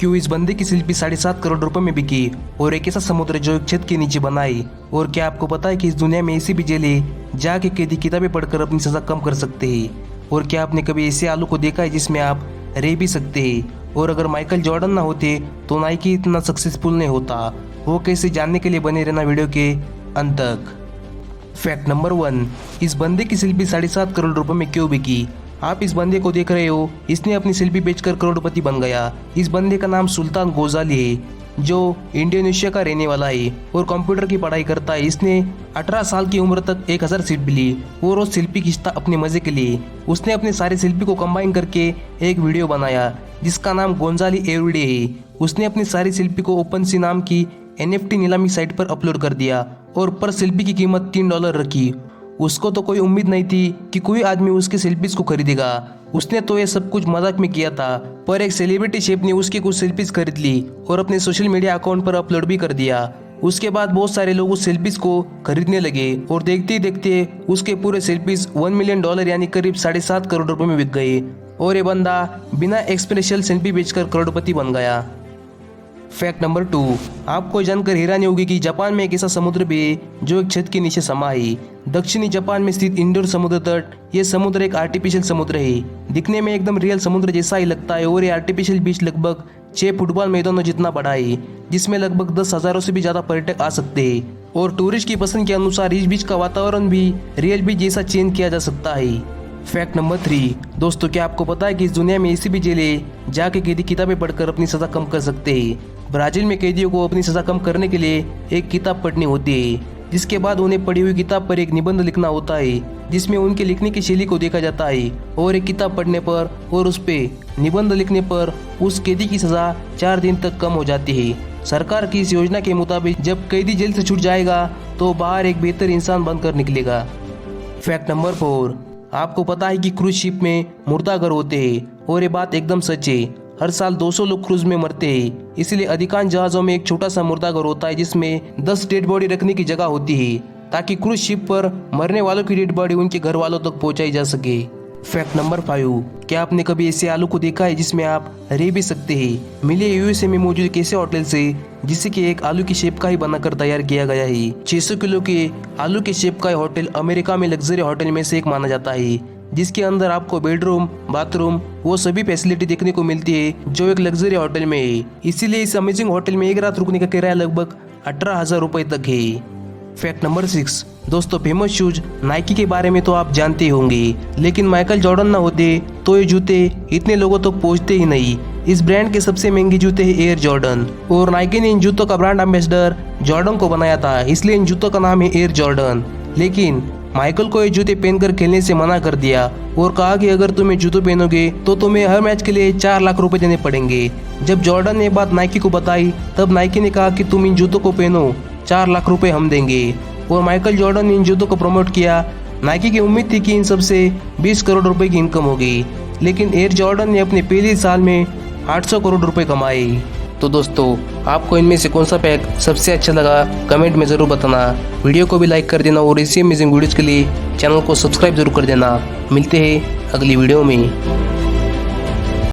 क्यों इस बंदे की शिल्पी 7.5 करोड़ रुपए में बिकी और एक ऐसा समुद्र जो एक छत के नीचे बनाई। और क्या आपको पता है कि इस दुनिया में ऐसी भी जेल है जहाँ के कैदी किताबें पढ़कर अपनी सजा कम कर सकते हैं। और क्या आपने कभी ऐसे आलू को देखा है जिसमें आप रह भी सकते हैं। और अगर माइकल जॉर्डन ना होते तो नाइकी इतना सक्सेसफुल नहीं होता। वो कैसे जानने के लिए बने रहना वीडियो के अंत तक। फैक्ट नंबर 1, इस बंदे की शिल्पी 7.5 करोड़ रुपए में क्यों बिकी। आप इस बंदे को देख रहे हो, इसने अपनी शिल्पी बेचकर करोड़पति बन गया। इस बंदे का नाम सुल्तान गोजाली है जो इंडोनेशिया का रहने वाला है और कंप्यूटर की पढ़ाई करता है। इसने 18 साल की उम्र तक 1000 शिल्पी ली और रोज शिल्पी खींचता अपने मजे के लिए। उसने अपने सारे शिल्पी को कंबाइन करके एक वीडियो बनाया जिसका नाम गोंजाली एवरीडे है। उसने अपनी सारी शिल्पी को ओपन सी नाम की NFT नीलामी साइट पर अपलोड कर दिया और पर शिल्पी की कीमत $3 रखी। उसको तो कोई उम्मीद नहीं थी कि कोई आदमी उसके सेल्फीज को खरीदेगा। उसने तो ये सब कुछ मजाक में किया था, पर एक सेलिब्रिटी शेफ ने उसकी कुछ सेल्फीज खरीद ली और अपने सोशल मीडिया अकाउंट पर अपलोड भी कर दिया। उसके बाद बहुत सारे लोग उस सेल्फीज को खरीदने लगे और देखते ही देखते उसके पूरे सेल्फीज $1 मिलियन यानी करीब 7.5 करोड़ रुपए में बिक गए और ये बंदा बिना एक्सप्रेशनल सेल्फी बेचकर करोड़पति बन गया। फैक्ट नंबर 2, आपको जानकर हैरानी होगी कि जापान में एक ऐसा समुद्र भी है जो एक छत के नीचे समा है। दक्षिणी जापान में स्थित इंडोर समुद्र तट, ये समुद्र एक आर्टिफिशियल समुद्र है। दिखने में एकदम रियल समुद्र जैसा ही लगता है और ये आर्टिफिशियल बीच लगभग 6 फुटबॉल मैदानों जितना बड़ा है, जिसमें लगभग 10,000 से भी ज्यादा पर्यटक आ सकते हैं। और टूरिस्ट की पसंद के अनुसार इस बीच का वातावरण भी रियल बीच जैसा चेंज किया जा सकता है। फैक्ट नंबर 3, दोस्तों क्या आपको पता है कि इस दुनिया में ऐसी भी जेल है जहाँ के कैदी किताबें पढ़कर अपनी सजा कम कर सकते हैं। ब्राजील में कैदियों को अपनी सजा कम करने के लिए एक किताब पढ़नी होती है, जिसके बाद उन्हें पढ़ी हुई किताब पर एक निबंध लिखना होता है जिसमें उनके लिखने की शैली को देखा जाता है। और एक किताब पढ़ने पर और उस पे निबंध लिखने पर उस कैदी की सजा 4 दिन तक कम हो जाती है। सरकार की इस योजना के मुताबिक जब कैदी जेल से छूट जाएगा तो बाहर एक बेहतर इंसान बनकर निकलेगा। फैक्ट नंबर 4, आपको पता है कि क्रूज शिप में मुर्दाघर होते हैं और ये बात एकदम सच है। हर साल 200 लोग क्रूज में मरते हैं, इसलिए अधिकांश जहाजों में एक छोटा सा मुर्दाघर होता है जिसमें 10 डेड बॉडी रखने की जगह होती है ताकि क्रूज शिप पर मरने वालों की डेड बॉडी उनके घर वालों तक पहुंचाई जा सके। फैक्ट नंबर 5, क्या आपने कभी ऐसे आलू को देखा है जिसमें आप रह भी सकते हैं। मिले USA में मौजूद एक ऐसे होटल से जिसे कि एक आलू की शेप का ही बनाकर तैयार किया गया है। 600 किलो के आलू के शेप का होटल अमेरिका में लग्जरी होटल में से एक माना जाता है, जिसके अंदर आपको बेडरूम, बाथरूम वो सभी फैसिलिटी देखने को मिलती है जो एक लग्जरी होटल में है। इसीलिए इस अमेजिंग होटल में एक रात रुकने का किराया लगभग 18,000 रुपए तक है। फैक्ट नंबर 6, दोस्तों फेमस शूज नाइकी के बारे में तो आप जानते ही होंगे, लेकिन माइकल जॉर्डन ना होते तो ये जूते इतने लोगों तक पहुंचते ही नहीं। इस ब्रांड के सबसे महंगे जूते हैं एयर जॉर्डन और नाइकी ने इन जूतों का ब्रांड एम्बेसडर जॉर्डन को बनाया था, इसलिए इन जूतों का नाम है एयर जॉर्डन। लेकिन माइकल को ये जूते पहनकर खेलने से मना कर दिया और कहा कि अगर तुम ये जूते पहनोगे तो तुम्हें हर मैच के लिए 4 लाख रुपए देने पड़ेंगे। जब जॉर्डन ने बात नाइकी को बताई तब नाइकी ने कहा कि तुम इन जूतों को पहनो, 4 लाख रुपए हम देंगे। और माइकल जॉर्डन ने इन जूतों को प्रमोट किया। नाइकी की उम्मीद थी कि इन सबसे 20 करोड़ रुपए की इनकम होगी, लेकिन एयर जॉर्डन ने अपने पहले साल में 800 करोड़ रुपए कमाए। तो दोस्तों आपको इनमें से कौन सा पैक सबसे अच्छा लगा कमेंट में ज़रूर बताना। वीडियो को भी लाइक कर देना और इसी अमेजिंग वीडियोज़ के लिए चैनल को सब्सक्राइब जरूर कर देना। मिलते हैं अगली वीडियो में।